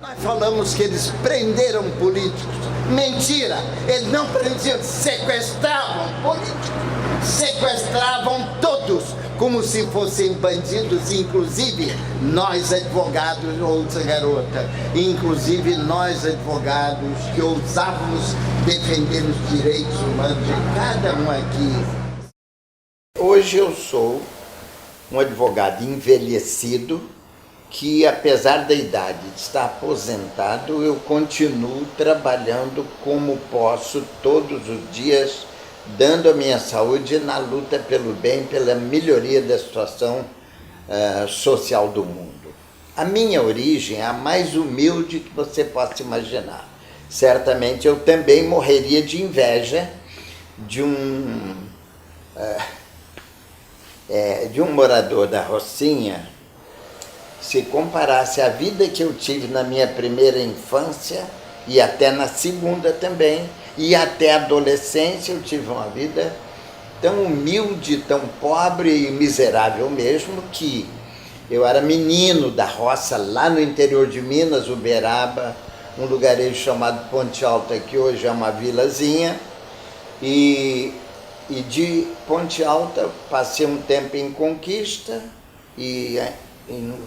Nós falamos que eles prenderam políticos. Mentira! Eles não prendiam, sequestravam políticos. Sequestravam todos, como se fossem bandidos, inclusive nós advogados, outra garota, inclusive nós advogados que ousávamos defender os direitos humanos de cada um aqui. Hoje eu sou um advogado envelhecido, que apesar da idade de estar aposentado, eu continuo trabalhando como posso todos os dias, dando a minha saúde na luta pelo bem, pela melhoria da situação social do mundo. A minha origem é a mais humilde que você possa imaginar. Certamente eu também morreria de inveja de um morador da Rocinha, se comparasse a vida que eu tive na minha primeira infância e até na segunda também, e até a adolescência eu tive uma vida tão humilde, tão pobre e miserável mesmo, que eu era menino da roça lá no interior de Minas, Uberaba, um lugarejo chamado Ponte Alta, que hoje é uma vilazinha, e de Ponte Alta passei um tempo em Conquista e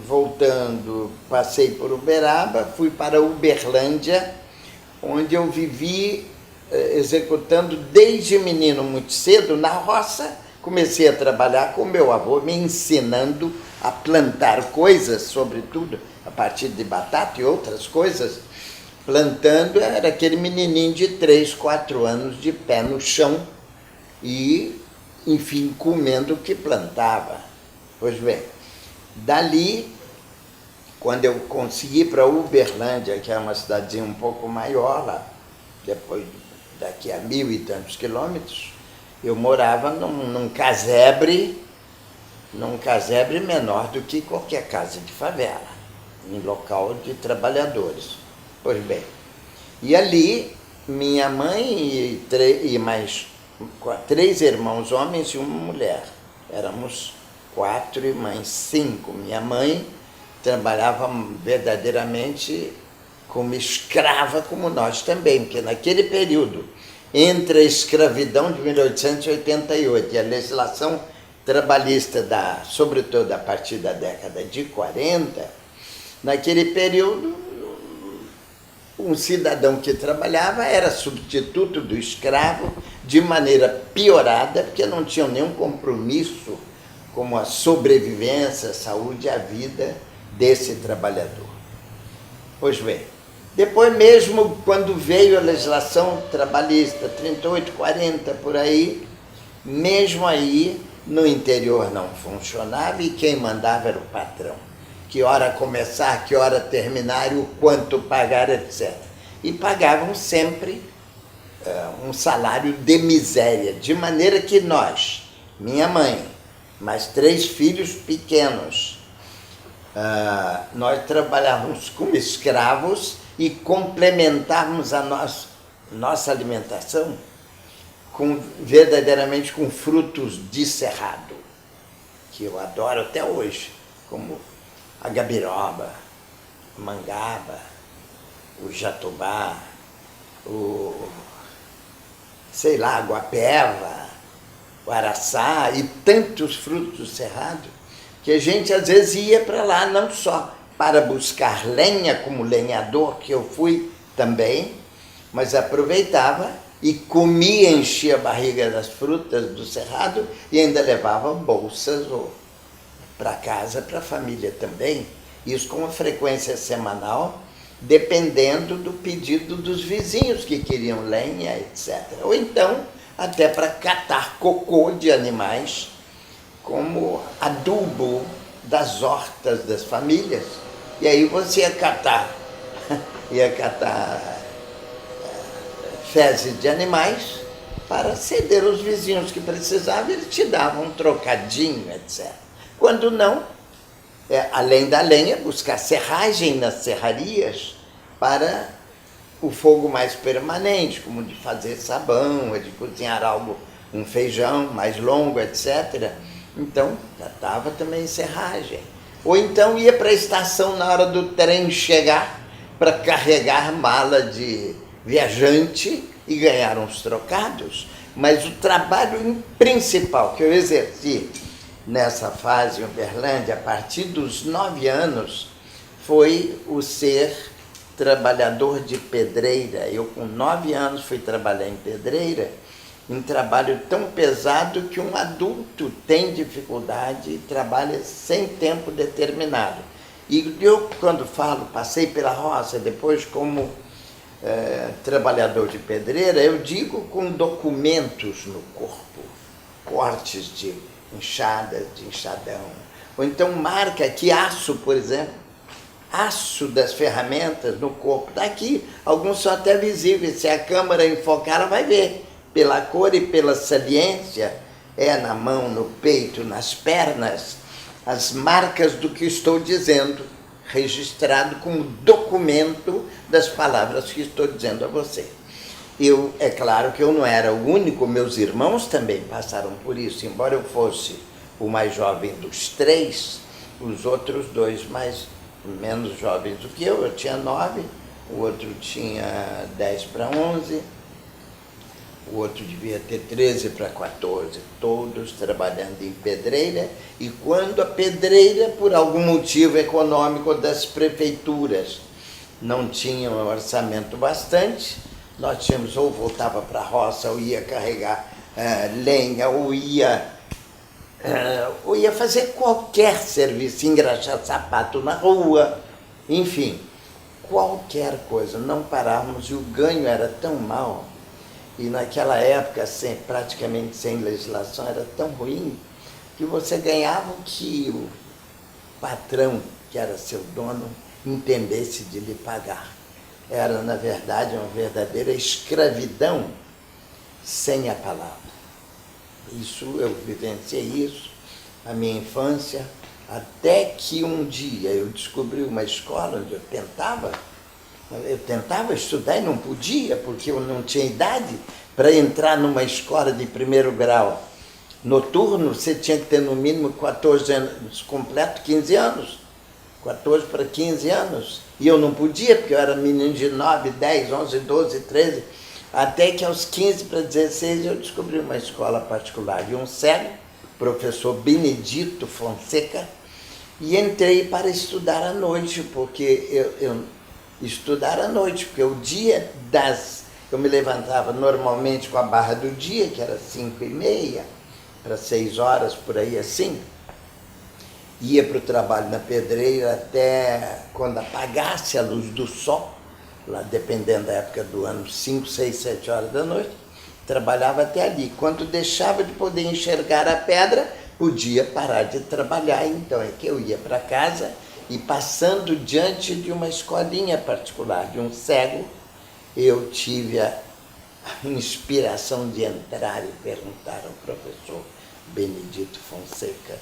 voltando, passei por Uberaba, fui para Uberlândia, onde eu vivi executando desde menino muito cedo na roça. Comecei a trabalhar com meu avô, me ensinando a plantar coisas, sobretudo a partir de batata e outras coisas. Plantando, era aquele menininho de 3, 4 anos de pé no chão e, enfim, comendo o que plantava. Pois bem, dali, quando eu consegui ir para Uberlândia, que é uma cidadezinha um pouco maior lá, depois daqui a 1.000 e tantos quilômetros, eu morava num casebre menor do que qualquer casa de favela, em local de trabalhadores. Pois bem, e ali minha mãe e mais 3 irmãos homens e uma mulher, éramos 4 e mãe 5. Minha mãe trabalhava verdadeiramente como escrava, como nós também, porque naquele período, entre a escravidão de 1888 e a legislação trabalhista, sobretudo a partir da década de 40, naquele período, um cidadão que trabalhava era substituto do escravo de maneira piorada, porque não tinham nenhum compromisso como a sobrevivência, a saúde e a vida desse trabalhador. Pois bem, depois mesmo quando veio a legislação trabalhista, 38, 40, por aí, mesmo aí no interior não funcionava e quem mandava era o patrão. Que hora começar, que hora terminar e o quanto pagar, etc. E pagavam sempre um salário de miséria, de maneira que nós, minha mãe, mais 3 filhos pequenos, nós trabalhávamos como escravos e complementávamos a nossa alimentação verdadeiramente com frutos de cerrado, que eu adoro até hoje, como a gabiroba, a mangaba, o jatobá, a guapeva, o araçá e tantos frutos do cerrado, que a gente às vezes ia para lá não só para buscar lenha como lenhador, que eu fui também, mas aproveitava e comia, enchia a barriga das frutas do cerrado e ainda levava bolsas para casa, para a família também, isso com uma frequência semanal, dependendo do pedido dos vizinhos que queriam lenha, etc. Ou então, até para catar cocô de animais, como adubo das hortas das famílias. E aí você ia catar fezes de animais para ceder aos vizinhos que precisavam, eles te davam um trocadinho, etc. Quando não, além da lenha, buscar serragem nas serrarias para o fogo mais permanente, como de fazer sabão, de cozinhar algo, um feijão mais longo, etc. Então, catava também serragem. Ou então ia para a estação na hora do trem chegar para carregar mala de viajante e ganhar uns trocados. Mas o trabalho principal que eu exerci nessa fase em Uberlândia, a partir dos 9 anos, foi o ser trabalhador de pedreira. Eu, com 9 anos, fui trabalhar em pedreira, um trabalho tão pesado que um adulto tem dificuldade e trabalha sem tempo determinado. E eu, quando falo, passei pela roça, depois como trabalhador de pedreira, eu digo com documentos no corpo, cortes de enxadas, de enxadão, ou então marca que aço, por exemplo, aço das ferramentas no corpo. Daqui, alguns são até visíveis, se a câmera enfocar, ela vai ver, pela cor e pela saliência, na mão, no peito, nas pernas, as marcas do que estou dizendo, registrado como documento das palavras que estou dizendo a você. É claro que eu não era o único, meus irmãos também passaram por isso, embora eu fosse o mais jovem dos 3, os outros 2 menos jovens do que eu tinha 9, o outro tinha 10 para 11, o outro devia ter 13 para 14, todos trabalhando em pedreira, e quando a pedreira, por algum motivo econômico das prefeituras, não tinha um orçamento bastante, nós tínhamos ou voltava para a roça, ou ia carregar lenha, ou ia fazer qualquer serviço, engraxar sapato na rua, enfim, qualquer coisa, não parávamos, e o ganho era tão mau, e naquela época, praticamente sem legislação, era tão ruim, que você ganhava o que o patrão, que era seu dono, entendesse de lhe pagar. Era, na verdade, uma verdadeira escravidão sem a palavra. Eu vivenciei isso, a minha infância, até que um dia eu descobri uma escola onde eu tentava estudar e não podia, porque eu não tinha idade para entrar numa escola de 1º grau. Noturno, você tinha que ter no mínimo 14 anos, completo 15 anos, 14 para 15 anos. E eu não podia, porque eu era menino de 9, 10, 11, 12, 13, até que aos 15 para 16 eu descobri uma escola particular de um cego, professor Benedito Fonseca, e entrei para estudar à noite, porque estudar à noite, porque o dia eu me levantava normalmente com a barra do dia, que era 5h30, para 6 horas, por aí assim, ia para o trabalho na pedreira até quando apagasse a luz do sol, lá dependendo da época do ano, 5, 6, 7 horas da noite, trabalhava até ali. Quando deixava de poder enxergar a pedra, podia parar de trabalhar, então é que eu ia para casa e, passando diante de uma escolinha particular, de um cego, eu tive a inspiração de entrar e perguntar ao professor Benedito Fonseca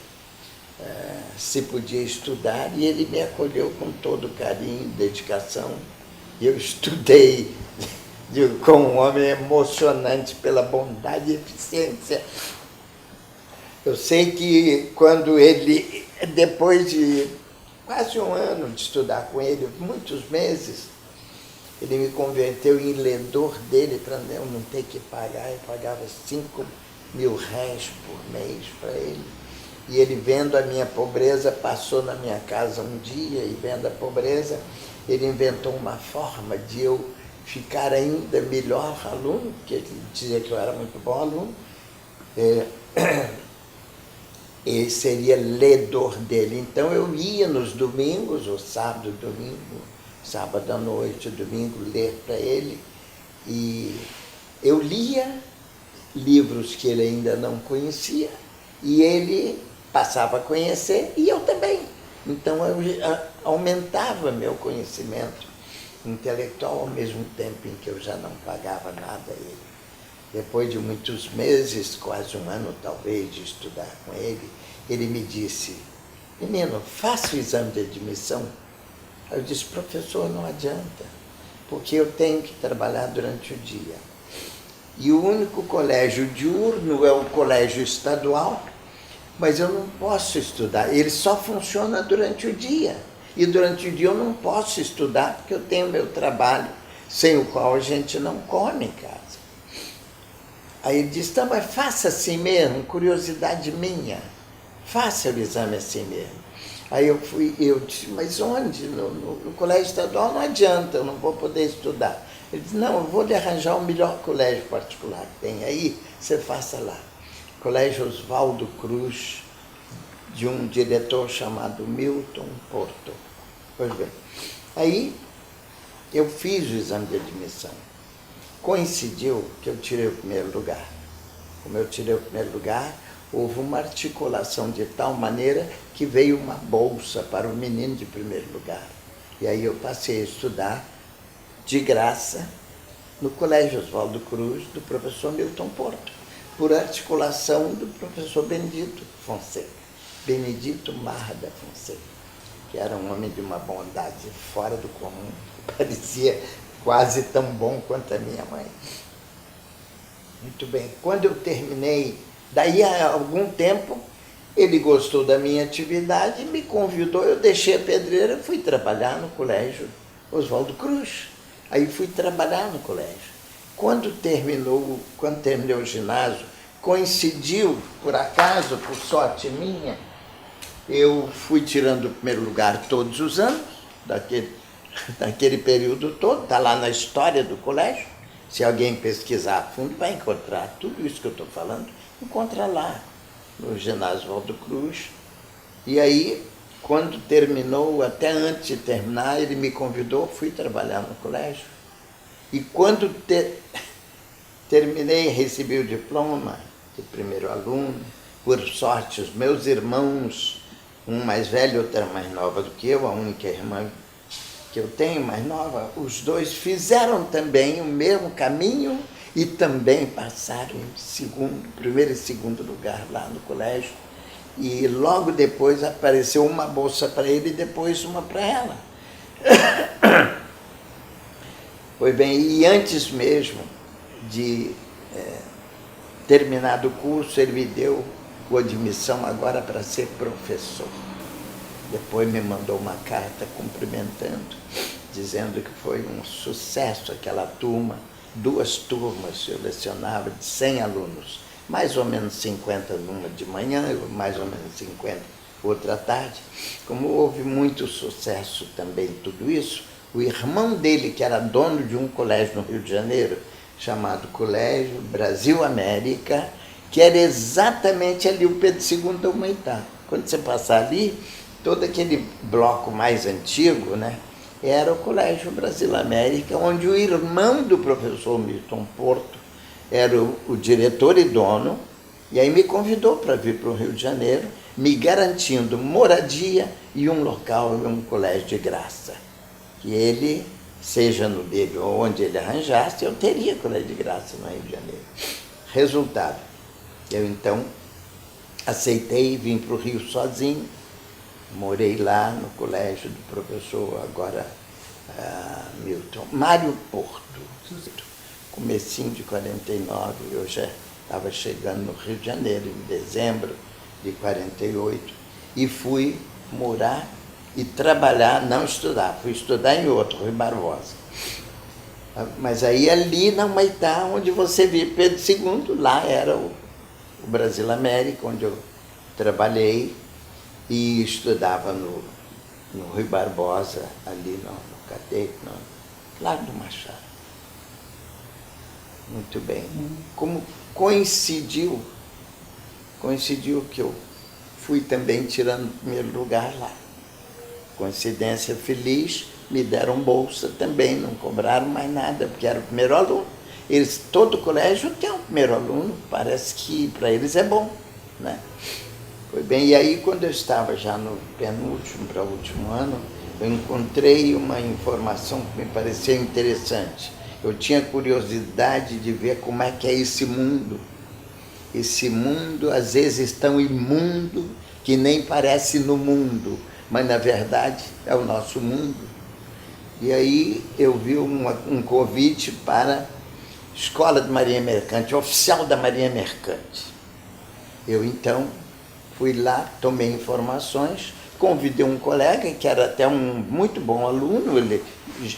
se podia estudar, e ele me acolheu com todo carinho e dedicação. Eu estudei com um homem emocionante pela bondade e eficiência. Eu sei que quando ele, depois de quase um ano de estudar com ele, muitos meses, ele me converteu em ledor dele para eu não ter que pagar. Eu pagava 5.000 réis por mês para ele. E ele, vendo a minha pobreza, passou na minha casa um dia, e vendo a pobreza, ele inventou uma forma de eu ficar ainda melhor aluno, porque ele dizia que eu era muito bom aluno, e seria ledor dele. Então eu ia nos domingos, ou sábado, domingo, sábado à noite, domingo, ler para ele, e eu lia livros que ele ainda não conhecia, e ele passava a conhecer, e eu também. Então eu aumentava meu conhecimento intelectual ao mesmo tempo em que eu já não pagava nada a ele. Depois de muitos meses, quase um ano talvez, de estudar com ele, ele me disse: menino, faça o exame de admissão. Eu disse: professor, não adianta, porque eu tenho que trabalhar durante o dia. E o único colégio diurno é o colégio estadual, mas eu não posso estudar, ele só funciona durante o dia. e durante o dia eu não posso estudar porque eu tenho meu trabalho, sem o qual a gente não come em casa. Aí ele disse, então, mas faça assim mesmo, curiosidade minha, faça o exame assim mesmo. Aí eu disse, mas onde? No colégio estadual não adianta, eu não vou poder estudar. Ele disse, não, eu vou lhe arranjar o melhor colégio particular que tem aí, você faça lá. Colégio Oswaldo Cruz, de um diretor chamado Milton Porto. Pois bem, aí eu fiz o exame de admissão. Coincidiu que eu tirei o primeiro lugar. Como eu tirei o primeiro lugar, houve uma articulação de tal maneira que veio uma bolsa para o menino de primeiro lugar. E aí eu passei a estudar de graça no Colégio Oswaldo Cruz, do professor Milton Porto, por articulação do professor Benedito Fonseca, Benedito Marra da Fonseca, que era um homem de uma bondade fora do comum, parecia quase tão bom quanto a minha mãe. Muito bem, quando eu terminei, daí a algum tempo, ele gostou da minha atividade e me convidou, eu deixei a pedreira, fui trabalhar no Colégio Oswaldo Cruz. Aí fui trabalhar no colégio. Quando terminei o ginásio, coincidiu, por acaso, por sorte minha, eu fui tirando o primeiro lugar todos os anos, daquele período todo, está lá na história do colégio. Se alguém pesquisar a fundo, vai encontrar tudo isso que eu estou falando, encontra lá, no ginásio Oswaldo Cruz. E aí, quando terminou, até antes de terminar, ele me convidou, fui trabalhar no colégio. E quando terminei, recebi o diploma de primeiro aluno, por sorte, os meus irmãos, um mais velho, outra mais nova do que eu, a única irmã que eu tenho mais nova, os dois fizeram também o mesmo caminho e também passaram em primeiro e segundo lugar lá no colégio. E logo depois apareceu uma bolsa para ele e depois uma para ela. Pois bem, e antes mesmo de terminar o curso, ele me deu a admissão agora para ser professor. Depois me mandou uma carta cumprimentando, dizendo que foi um sucesso aquela turma, 2 turmas eu lecionava de 100 alunos, mais ou menos 50 numa de manhã, mais ou menos 50 outra tarde. Como houve muito sucesso também tudo isso, o irmão dele, que era dono de um colégio no Rio de Janeiro, chamado Colégio Brasil América, que era exatamente ali o Pedro II da Humaitá. Quando você passar ali, todo aquele bloco mais antigo, né, era o Colégio Brasil América, onde o irmão do professor Milton Porto era o diretor e dono, e aí me convidou para vir para o Rio de Janeiro, me garantindo moradia e um local, um colégio de graça. Que ele, seja no dele ou onde ele arranjasse, eu teria colégio de graça no Rio de Janeiro. Resultado, eu então aceitei e vim para o Rio sozinho, morei lá no colégio do professor, agora Milton, Mário Porto. Comecinho de 49, eu já estava chegando no Rio de Janeiro, em dezembro de 48, e fui morar e trabalhar, não estudar, fui estudar em outro, Rui Barbosa. Mas aí ali na Humaitá, onde você vê Pedro II, lá era o Brasil América, onde eu trabalhei e estudava no Rui Barbosa, ali no Catete, lá do Machado. Muito bem. Como coincidiu que eu fui também tirando o primeiro lugar lá. Coincidência feliz, me deram bolsa também, não cobraram mais nada, porque era o primeiro aluno. Todo colégio tem um primeiro aluno, parece que para eles é bom, né? Foi bem, e aí quando eu estava já no penúltimo para o último ano, eu encontrei uma informação que me pareceu interessante. Eu tinha curiosidade de ver como é que é esse mundo. Esse mundo, às vezes, tão imundo que nem parece no mundo, mas, na verdade, é o nosso mundo. E aí eu vi um convite para Escola de Marinha Mercante, oficial da Marinha Mercante. Eu, então, fui lá, tomei informações, convidei um colega, que era até um muito bom aluno, ele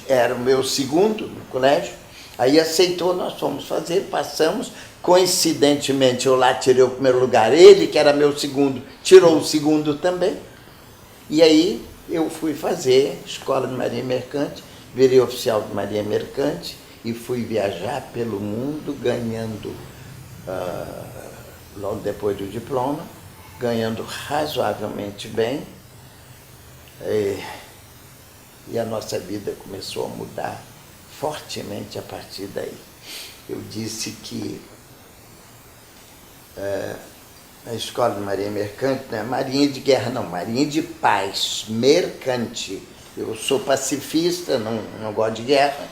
era o meu segundo no colégio, aí aceitou, nós fomos fazer, passamos, coincidentemente eu lá tirei o primeiro lugar, ele que era meu segundo, tirou o segundo também, e aí eu fui fazer Escola de Marinha Mercante, virei oficial de Marinha Mercante e fui viajar pelo mundo ganhando, logo depois do diploma, ganhando razoavelmente bem, e a nossa vida começou a mudar fortemente a partir daí. Eu disse que a Escola de Marinha Mercante não é marinha de guerra, não, marinha de paz, mercante. Eu sou pacifista, não gosto de guerra,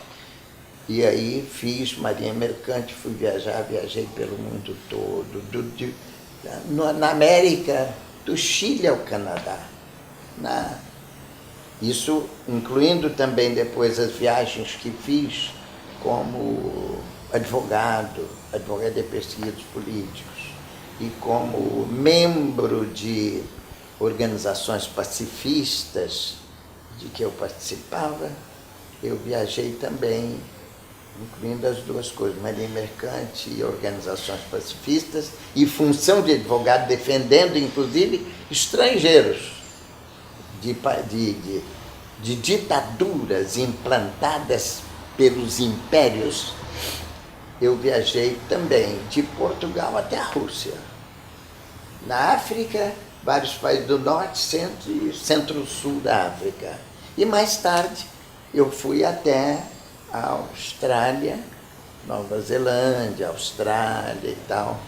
e aí fiz Marinha Mercante, fui viajar, viajei pelo mundo todo, na América, do Chile ao Canadá. Isso incluindo também depois as viagens que fiz como advogado de perseguidos políticos e como membro de organizações pacifistas de que eu participava, eu viajei também, incluindo as duas coisas, Marinha Mercante e organizações pacifistas, e função de advogado defendendo, inclusive, estrangeiros de ditaduras implantadas pelos impérios. Eu viajei também de Portugal até a Rússia. Na África, vários países do norte, centro e centro-sul da África. E mais tarde eu fui até a Austrália, Nova Zelândia, Austrália e tal,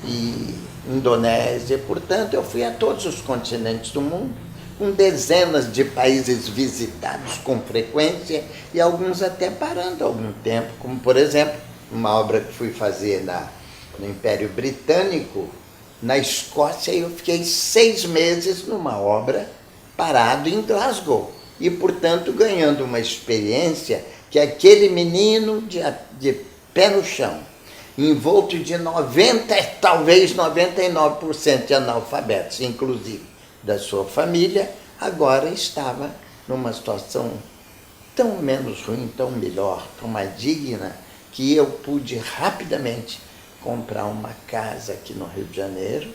e Indonésia. Portanto, eu fui a todos os continentes do mundo, com dezenas de países visitados com frequência e alguns até parando algum tempo, como, por exemplo, uma obra que fui fazer no Império Britânico, na Escócia, eu fiquei 6 meses numa obra parado em Glasgow e, portanto, ganhando uma experiência que aquele menino de pé no chão, envolto de 90, talvez 99% de analfabetos, inclusive da sua família, agora estava numa situação tão menos ruim, tão melhor, tão mais digna, que eu pude rapidamente comprar uma casa aqui no Rio de Janeiro,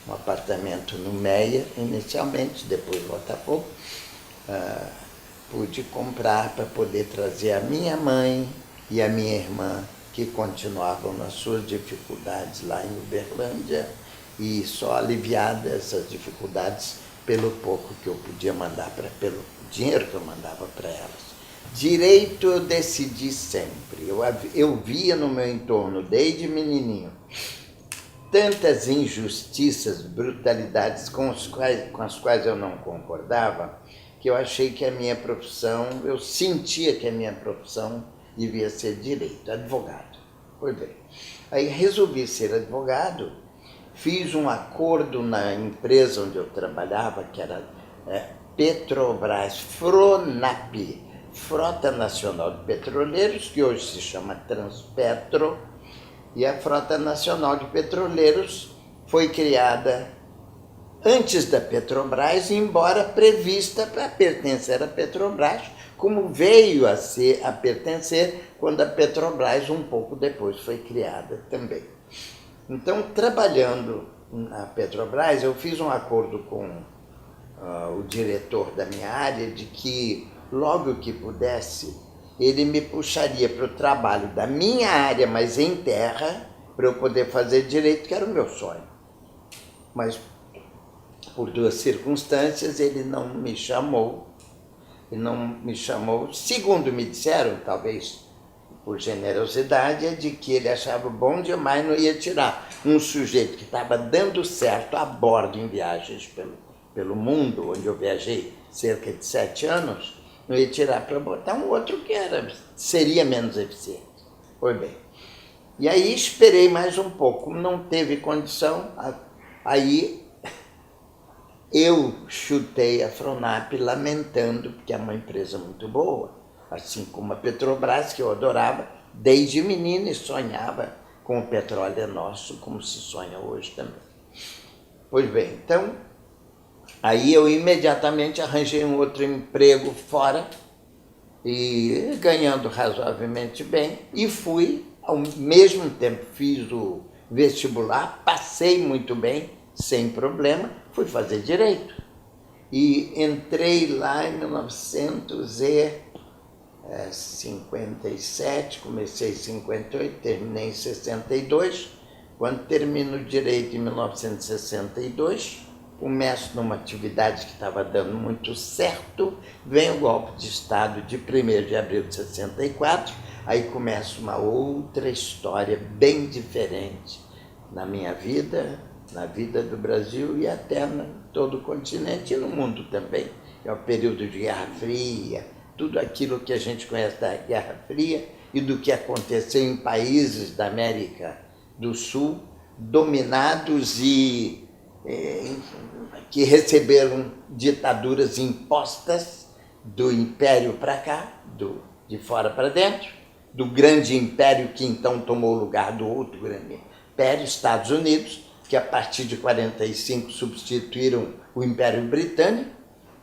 um apartamento no Meia, inicialmente, depois Botafogo. Pude comprar para poder trazer a minha mãe e a minha irmã, que continuavam nas suas dificuldades lá em Uberlândia, e só aliviadas essas dificuldades pelo pouco que eu podia mandar, pelo dinheiro que eu mandava para elas. Direito eu decidi sempre. Eu via no meu entorno, desde menininho, tantas injustiças, brutalidades com as quais eu não concordava, que eu achei que a minha profissão, eu sentia que a minha profissão devia ser direito, advogado. Pois bem, aí resolvi ser advogado, fiz um acordo na empresa onde eu trabalhava, que era Petrobras, FRONAP, Frota Nacional de Petroleiros, que hoje se chama Transpetro, e a Frota Nacional de Petroleiros foi criada antes da Petrobras, embora prevista para pertencer à Petrobras, como veio a pertencer quando a Petrobras um pouco depois foi criada também. Então, trabalhando na Petrobras, eu fiz um acordo com o diretor da minha área de que, logo que pudesse, ele me puxaria para o trabalho da minha área, mas em terra, para eu poder fazer direito, que era o meu sonho. Mas, por 2 circunstâncias, ele não me chamou. Segundo me disseram, talvez por generosidade, é de que ele achava bom demais, não ia tirar um sujeito que estava dando certo a bordo em viagens pelo mundo, onde eu viajei cerca de 7 anos, não ia tirar para botar um outro que seria menos eficiente. Pois bem. E aí esperei mais um pouco. Como não teve condição, aí eu chutei a FRONAP lamentando, porque é uma empresa muito boa, assim como a Petrobras, que eu adorava, desde menino e sonhava com o petróleo nosso, como se sonha hoje também. Pois bem, então, Aí eu imediatamente arranjei um outro emprego fora, e ganhando razoavelmente bem, e fui, ao mesmo tempo, fiz o vestibular, passei muito bem, sem problema, fui fazer direito. E entrei lá em 1957, comecei em 58, terminei em 62. Quando termino o direito em 1962, começo numa atividade que estava dando muito certo, vem o golpe de Estado de 1º de abril de 64, aí começa uma outra história bem diferente na minha vida, na vida do Brasil e até em todo o continente e no mundo também. É o período de Guerra Fria, tudo aquilo que a gente conhece da Guerra Fria e do que aconteceu em países da América do Sul, dominados e que receberam ditaduras impostas do império para cá, de fora para dentro, do grande império que então tomou o lugar do outro grande império, Estados Unidos, que a partir de 45 substituíram o Império Britânico,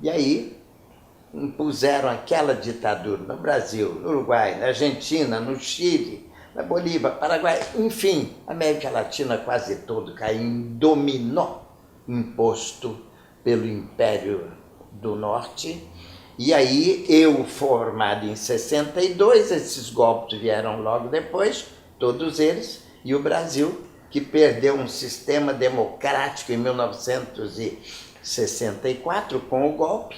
e aí impuseram aquela ditadura no Brasil, no Uruguai, na Argentina, no Chile, na Bolívia, Paraguai, enfim, América Latina quase todo caiu em dominó imposto pelo Império do Norte. E aí, eu formado em 62, esses golpes vieram logo depois, todos eles, e o Brasil, que perdeu um sistema democrático em 1964 com o golpe,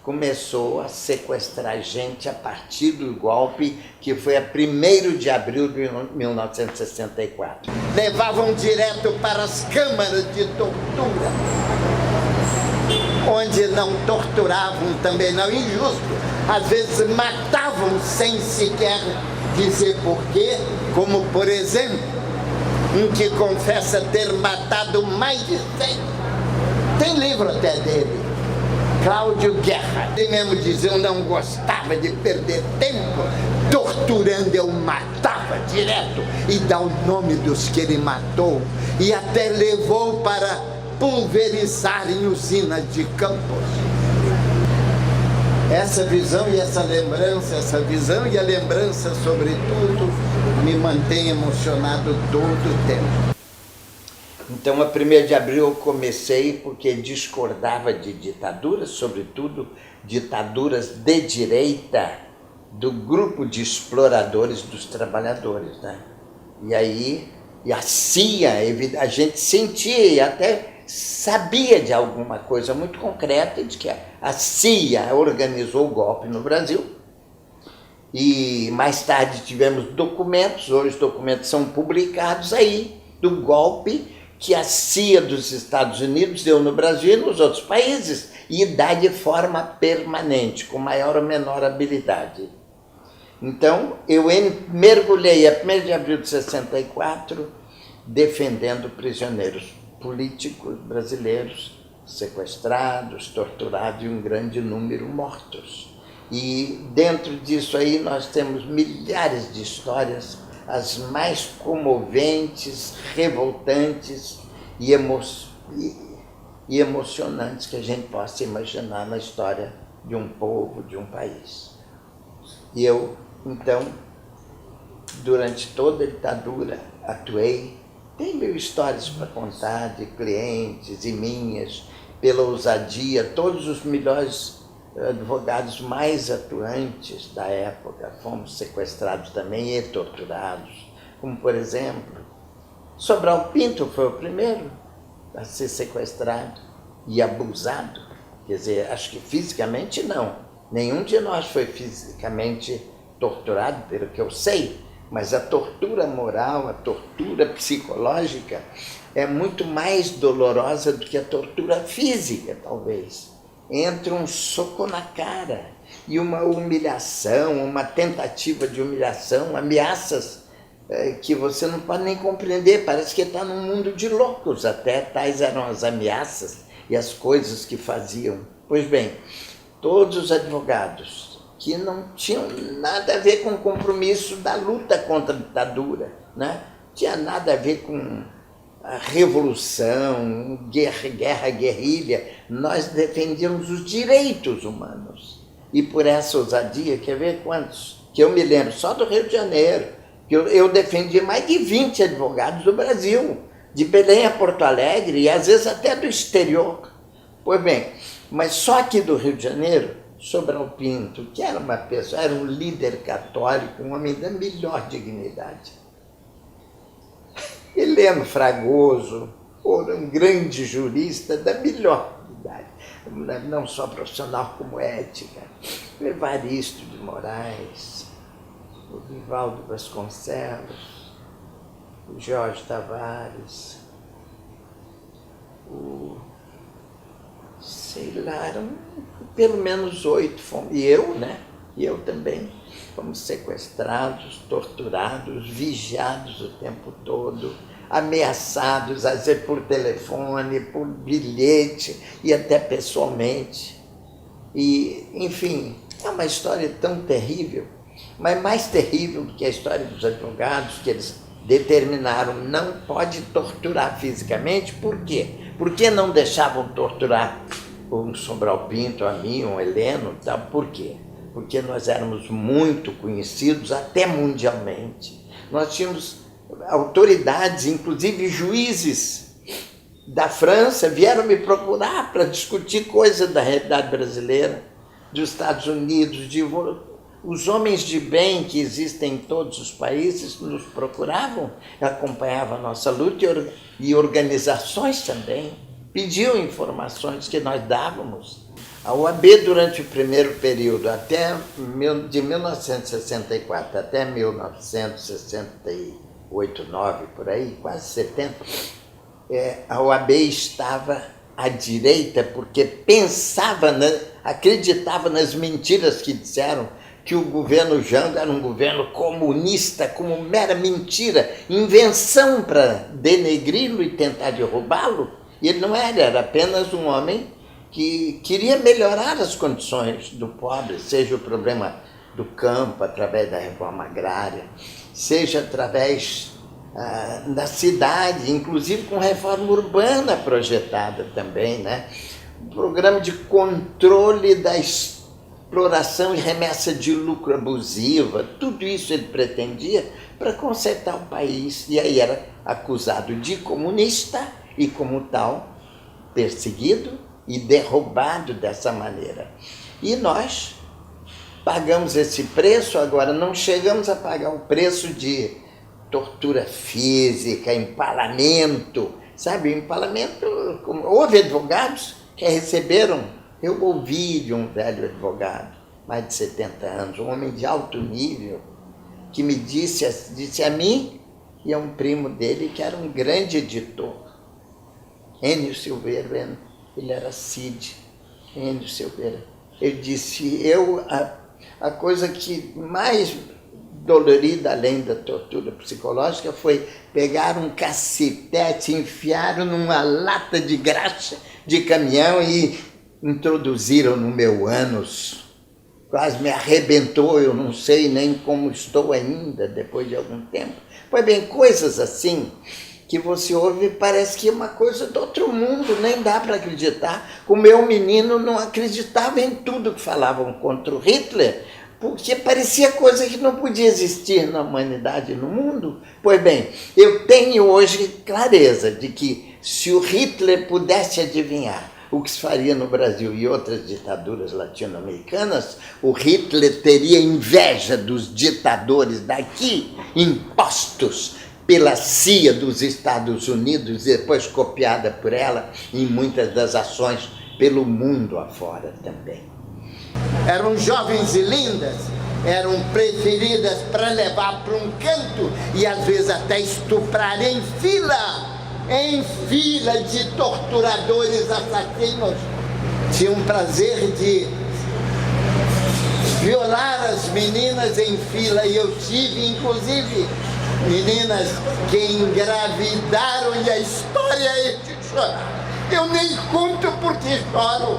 começou a sequestrar gente a partir do golpe, que foi a 1º de abril de 1964. Levavam direto para as câmaras de tortura, onde não torturavam também, não, injusto. Às vezes matavam sem sequer dizer porquê, como, por exemplo, um que confessa ter matado mais de 100. Tem livro até dele. Cláudio Guerra. Ele mesmo dizia, eu não gostava de perder tempo torturando, eu matava direto, e dá o nome dos que ele matou, e até levou para pulverizar em usinas de campos. Essa visão e essa lembrança, essa visão e a lembrança, sobretudo, me mantém emocionado todo o tempo. Então, a 1º de abril eu comecei porque discordava de ditaduras, sobretudo ditaduras de direita, do grupo de exploradores dos trabalhadores, né? E aí, e a CIA, a gente sentia e até sabia de alguma coisa muito concreta, de que a CIA organizou o golpe no Brasil. E mais tarde tivemos documentos, hoje os documentos são publicados aí, do golpe que a CIA dos Estados Unidos deu no Brasil e nos outros países, e dá de forma permanente, com maior ou menor habilidade. Então, eu mergulhei a 1º de abril de 64, defendendo prisioneiros políticos brasileiros, sequestrados, torturados e um grande número mortos. E dentro disso aí nós temos milhares de histórias, as mais comoventes, revoltantes e emocionantes que a gente possa imaginar na história de um povo, de um país. E eu, então, durante toda a ditadura, atuei. Tem 1000 histórias para contar de clientes e minhas, pela ousadia, todos os melhores advogados mais atuantes da época fomos sequestrados também e torturados, como, por exemplo, Sobral Pinto foi o primeiro a ser sequestrado e abusado. Quer dizer, acho que fisicamente não. Nenhum de nós foi fisicamente torturado, pelo que eu sei, mas a tortura moral, a tortura psicológica é muito mais dolorosa do que a tortura física, talvez. Entra um soco na cara e uma humilhação, uma tentativa de humilhação, ameaças que você não pode nem compreender, parece que está num mundo de loucos, até tais eram as ameaças e as coisas que faziam. Pois bem, todos os advogados que não tinham nada a ver com o compromisso da luta contra a ditadura, né? Tinha nada a ver com a revolução, guerrilha, nós defendíamos os direitos humanos. E por essa ousadia, quer ver quantos? Que eu me lembro, só do Rio de Janeiro, que eu defendi mais de 20 advogados do Brasil, de Belém a Porto Alegre, e às vezes até do exterior. Pois bem, mas só aqui do Rio de Janeiro, Sobral Pinto, que era uma pessoa, era um líder católico, um homem da melhor dignidade. Heleno Fragoso, um grande jurista da melhor qualidade, não só profissional como ética. O Evaristo de Moraes, o Vivaldo Vasconcelos, o Jorge Tavares, sei lá, eram pelo menos 8, e eu, né? E eu também. Fomos sequestrados, torturados, vigiados o tempo todo, ameaçados, às vezes por telefone, por bilhete e até pessoalmente. E, enfim, é uma história tão terrível, mas mais terrível do que a história dos advogados, que eles determinaram não pode torturar fisicamente. Por quê? Por que não deixavam torturar o Sobral Pinto, a mim, o Heleno? Tal? Por quê? Porque nós éramos muito conhecidos, até mundialmente. Nós tínhamos autoridades, inclusive juízes da França, vieram me procurar para discutir coisas da realidade brasileira, dos Estados Unidos, os homens de bem que existem em todos os países nos procuravam, acompanhavam a nossa luta, e organizações também pediam informações que nós dávamos. A OAB, durante o primeiro período, de 1964 até 1968, 9, por aí, quase 70, a OAB estava à direita porque acreditava nas mentiras que disseram, que o governo Jango era um governo comunista, como mera mentira, invenção para denegri-lo e tentar derrubá-lo. E ele não era apenas um homem que queria melhorar as condições do pobre, seja o problema do campo, através da reforma agrária, seja através da cidade, inclusive com reforma urbana projetada também, né? Um programa de controle da exploração e remessa de lucro abusiva, tudo isso ele pretendia para consertar o país. E aí era acusado de comunista e, como tal, perseguido e derrubado dessa maneira. E nós pagamos esse preço. Agora, não chegamos a pagar o preço de tortura física, empalamento, sabe? Empalamento, houve advogados que receberam. Eu ouvi de um velho advogado, mais de 70 anos, um homem de alto nível, que me disse a mim e a um primo dele, que era um grande editor, Enio Silveira, ele era Cid, Enio Silveira. Ele disse, a coisa que mais dolorida, além da tortura psicológica, foi pegar um cacetete, enfiaram numa lata de graxa de caminhão e introduziram no meu ânus. Quase me arrebentou, eu não sei nem como estou ainda, depois de algum tempo. Pois bem, coisas assim que você ouve, parece que é uma coisa do outro mundo, nem dá para acreditar. O meu menino não acreditava em tudo que falavam contra o Hitler, porque parecia coisa que não podia existir na humanidade e no mundo. Pois bem, eu tenho hoje clareza de que se o Hitler pudesse adivinhar o que se faria no Brasil e outras ditaduras latino-americanas, o Hitler teria inveja dos ditadores daqui, impostos pela CIA dos Estados Unidos, e depois copiada por ela em muitas das ações pelo mundo afora também. Eram jovens e lindas, eram preferidas para levar para um canto e às vezes até estuprar em fila de torturadores assassinos. Tinham prazer de violar as meninas em fila, e eu tive, inclusive, meninas que engravidaram, e a história é de chorar. Eu nem conto porque choro.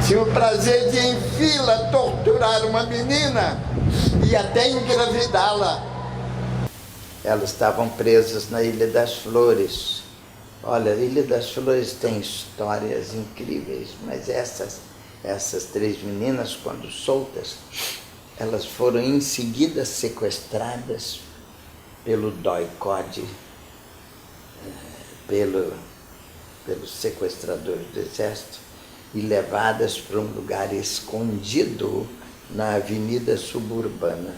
Tinha o prazer de, em fila, torturar uma menina e até engravidá-la. Elas estavam presas na Ilha das Flores. Olha, a Ilha das Flores tem histórias incríveis, mas essas 3 meninas, quando soltas, elas foram em seguida sequestradas pelo DOI-CODE, pelos sequestradores do Exército, e levadas para um lugar escondido na Avenida Suburbana.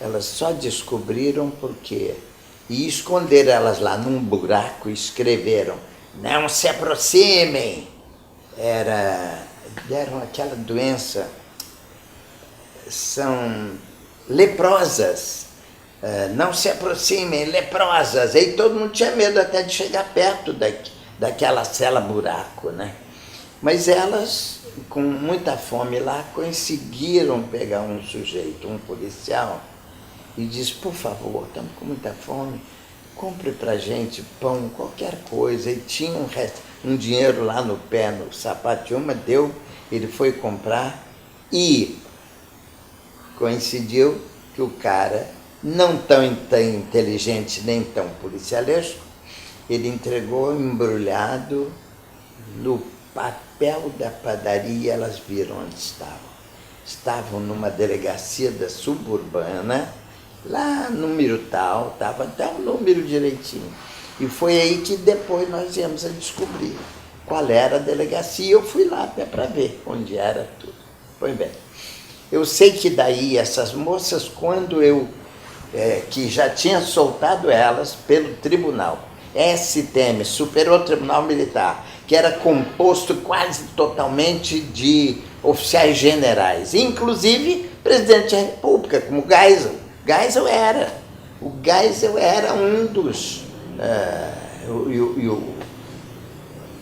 Elas só descobriram porque... E esconderam elas lá num buraco e escreveram: não se aproximem. Deram aquela doença, são leprosas, não se aproximem, leprosas. Aí todo mundo tinha medo até de chegar perto daquela cela-buraco, né? Mas elas, com muita fome lá, conseguiram pegar um sujeito, um policial, e disse: por favor, estamos com muita fome, compre pra gente pão, qualquer coisa. E tinha um dinheiro lá no pé, no sapato de uma, deu, ele foi comprar, e coincidiu que o cara, não tão inteligente nem tão policialesco, ele entregou embrulhado no papel da padaria. Elas viram onde estavam. Estavam numa delegacia da Suburbana, lá número tal, estava até o número direitinho. E foi aí que depois nós íamos a descobrir qual era a delegacia. Eu fui lá até para ver onde era tudo. Pois bem, eu sei que daí essas moças, quando que já tinha soltado elas pelo tribunal, STM, Superior Tribunal Militar, que era composto quase totalmente de oficiais generais, inclusive presidente da República, como Geisel. O Geisel era um dos...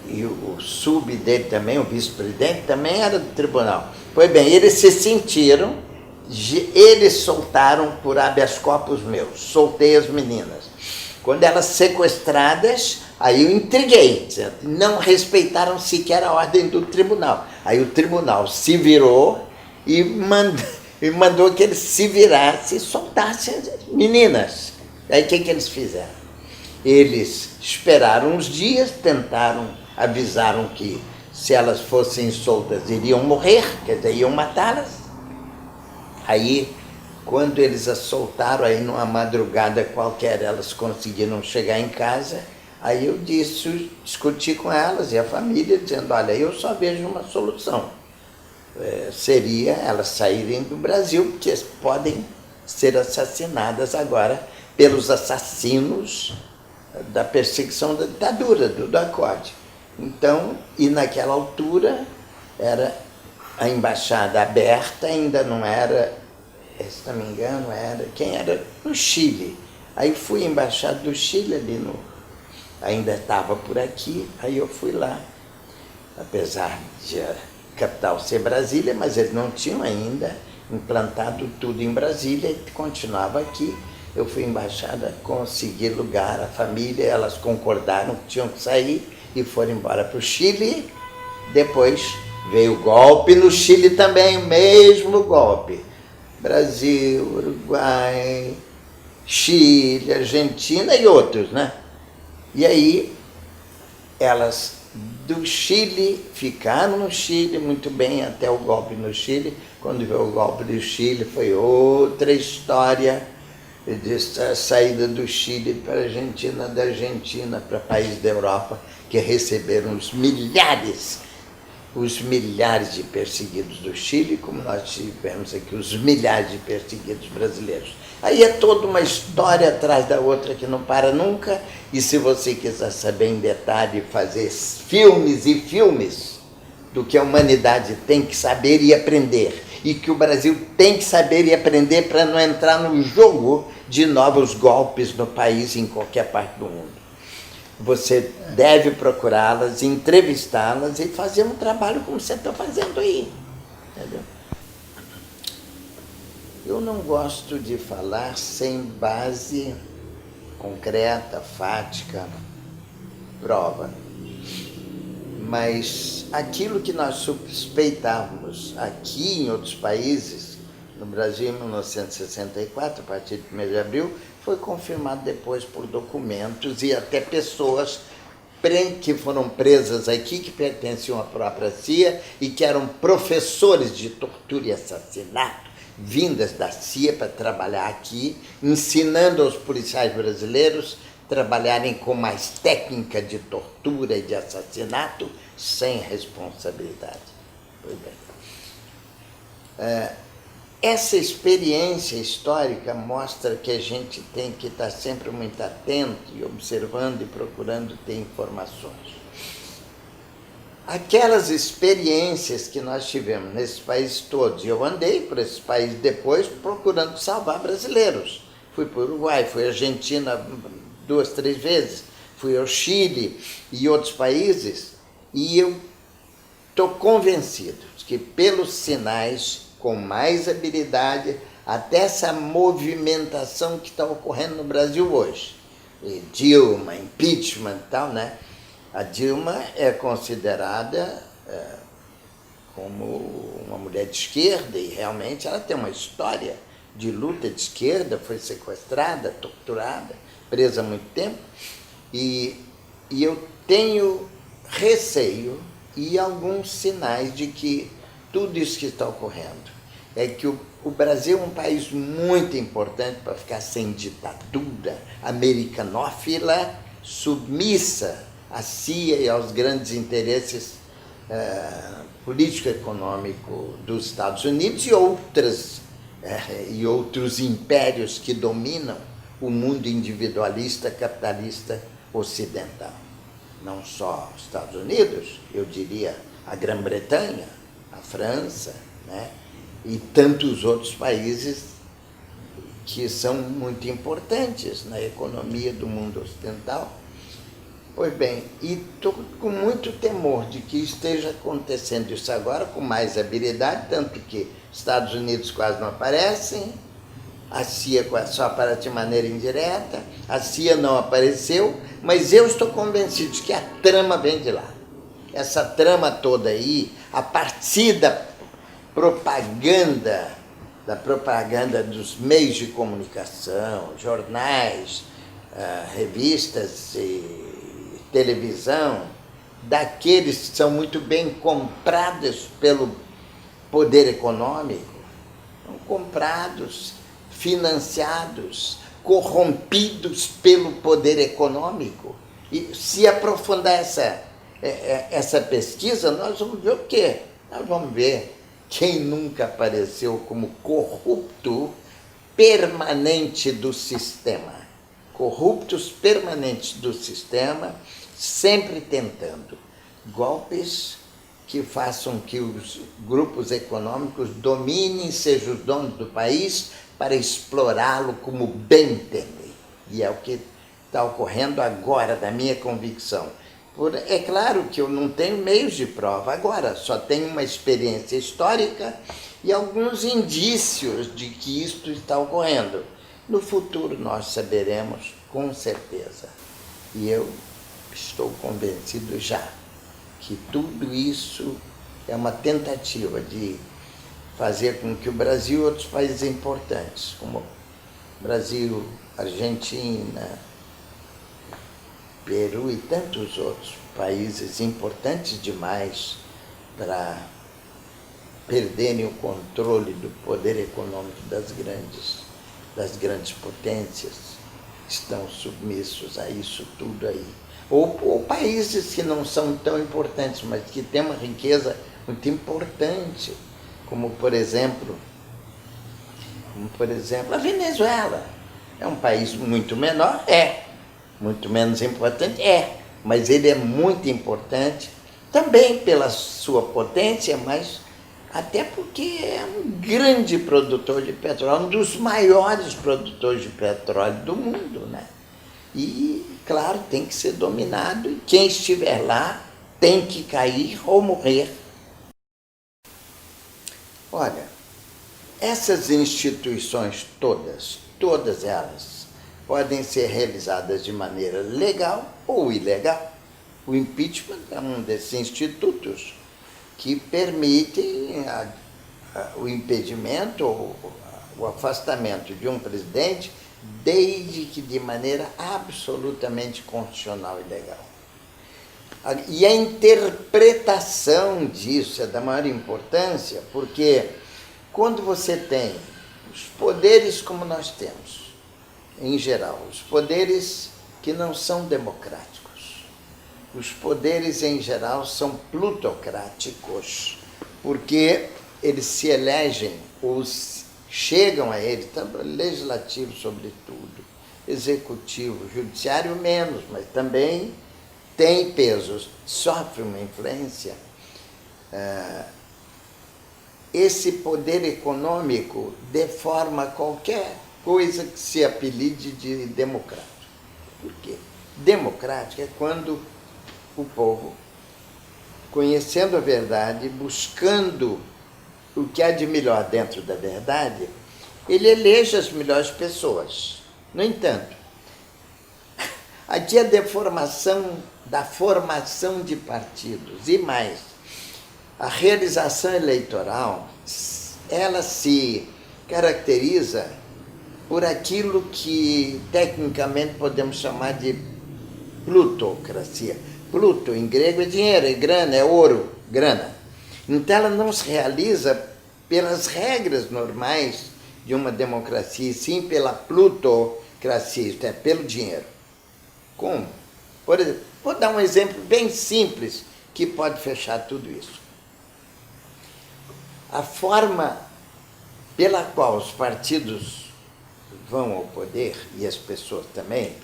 e o sub dele também, o vice-presidente, também era do tribunal. Pois bem, eles se sentiram, eles soltaram por habeas corpus meus, soltei as meninas. Quando elas sequestradas, aí eu intriguei, não respeitaram sequer a ordem do tribunal. Aí o tribunal se virou e mandou que eles se virassem e soltassem as meninas. Aí o que eles fizeram? Eles esperaram uns dias, avisaram que se elas fossem soltas iriam morrer, quer dizer, iam matá-las. Aí, quando eles as soltaram, aí numa madrugada qualquer, elas conseguiram chegar em casa. Aí eu discuti com elas e a família, dizendo: olha, eu só vejo uma solução. Seria elas saírem do Brasil, porque podem ser assassinadas agora pelos assassinos da perseguição da ditadura, do DOI-CODE. Então, e naquela altura, era a embaixada aberta, ainda não era, se não me engano, quem era? No Chile. Aí fui embaixada do Chile ali ainda estava por aqui, aí eu fui lá, apesar de a capital ser Brasília, mas eles não tinham ainda implantado tudo em Brasília, e continuava aqui. Eu fui embaixada, consegui lugar, a família, elas concordaram que tinham que sair e foram embora para o Chile. Depois veio o golpe no Chile também, o mesmo golpe. Brasil, Uruguai, Chile, Argentina e outros, né? E aí, elas do Chile ficaram no Chile muito bem até o golpe no Chile. Quando veio o golpe do Chile, foi outra história de saída do Chile para a Argentina, da Argentina para países da Europa, que receberam os milhares de perseguidos do Chile, como nós tivemos aqui os milhares de perseguidos brasileiros. Aí é toda uma história atrás da outra que não para nunca, e se você quiser saber em detalhe, fazer filmes e filmes do que a humanidade tem que saber e aprender, e que o Brasil tem que saber e aprender para não entrar no jogo de novos golpes no país, em qualquer parte do mundo. Você deve procurá-las, entrevistá-las e fazer um trabalho como você está fazendo aí. Entendeu? Eu não gosto de falar sem base concreta, fática, prova. Mas aquilo que nós suspeitávamos aqui em outros países, no Brasil em 1964, a partir de 1º de abril, foi confirmado depois por documentos e até pessoas que foram presas aqui, que pertenciam à própria CIA e que eram professores de tortura e assassinato, vindas da CIA para trabalhar aqui, ensinando aos policiais brasileiros a trabalharem com mais técnica de tortura e de assassinato sem responsabilidade. Pois bem. Essa experiência histórica mostra que a gente tem que estar sempre muito atento e observando e procurando ter informações. Aquelas experiências que nós tivemos nesses países todos, e eu andei por esses países depois procurando salvar brasileiros. Fui para o Uruguai, fui à Argentina 2, 3 vezes, fui ao Chile e outros países, e eu estou convencido de que pelos sinais, com mais habilidade, até essa movimentação que está ocorrendo no Brasil hoje. Dilma, impeachment e tal, né? A Dilma é considerada como uma mulher de esquerda e realmente ela tem uma história de luta de esquerda, foi sequestrada, torturada, presa há muito tempo. E eu tenho receio e alguns sinais de que tudo isso que está ocorrendo é que o Brasil é um país muito importante para ficar sem ditadura americanófila, submissa à CIA e aos grandes interesses político-econômicos dos Estados Unidos e outros impérios que dominam o mundo individualista, capitalista ocidental. Não só os Estados Unidos, eu diria a Grã-Bretanha, a França, né? E tantos outros países que são muito importantes na economia do mundo ocidental. Pois bem, e estou com muito temor de que esteja acontecendo isso agora com mais habilidade, tanto que Estados Unidos quase não aparecem, a CIA só aparece de maneira indireta, a CIA não apareceu, mas eu estou convencido de que a trama vem de lá. Essa trama toda aí, a partir da propaganda dos meios de comunicação, jornais, revistas e televisão, daqueles que são muito bem comprados pelo poder econômico, são comprados, financiados, corrompidos pelo poder econômico. E se aprofundar essa pesquisa, nós vamos ver o quê? Nós vamos ver quem nunca apareceu como corrupto permanente do sistema. Corruptos permanentes do sistema, sempre tentando golpes que façam que os grupos econômicos dominem, sejam os donos do país, para explorá-lo como bem entendem. E é o que está ocorrendo agora, da minha convicção. É claro que eu não tenho meios de prova agora, só tenho uma experiência histórica e alguns indícios de que isto está ocorrendo. No futuro nós saberemos com certeza. E eu estou convencido já que tudo isso é uma tentativa de fazer com que o Brasil e outros países importantes, como Brasil, Argentina, Peru e tantos outros países importantes demais para perderem o controle do poder econômico das grandes potências, estão submissos a isso tudo aí. Ou países que não são tão importantes, mas que têm uma riqueza muito importante, como por exemplo a Venezuela. É um país muito menor? Muito menos importante? Mas ele é muito importante, também pela sua potência, mas até porque é um grande produtor de petróleo, um dos maiores produtores de petróleo do mundo, né? E, claro, tem que ser dominado, e quem estiver lá tem que cair ou morrer. Olha, essas instituições todas elas, podem ser realizadas de maneira legal ou ilegal. O impeachment é um desses institutos que permitem o impedimento ou o afastamento de um presidente desde que de maneira absolutamente constitucional e legal. E a interpretação disso é da maior importância, porque quando você tem os poderes como nós temos, em geral, os poderes que não são democráticos, os poderes em geral são plutocráticos, porque eles se elegem ou chegam a ele, tanto legislativo sobretudo, executivo, judiciário menos, mas também tem pesos, sofre uma influência. Esse poder econômico deforma qualquer coisa que se apelide de democrático. Por quê? Democrático é quando o povo, conhecendo a verdade, buscando o que há de melhor dentro da verdade, ele elege as melhores pessoas. No entanto, aqui a deformação da formação de partidos e mais, a realização eleitoral, ela se caracteriza por aquilo que tecnicamente podemos chamar de plutocracia. Pluto, em grego, é dinheiro, é grana, é ouro, grana. Então ela não se realiza pelas regras normais de uma democracia, e sim pela plutocracia, isto é, pelo dinheiro. Como? Por exemplo, vou dar um exemplo bem simples que pode fechar tudo isso. A forma pela qual os partidos vão ao poder, e as pessoas também,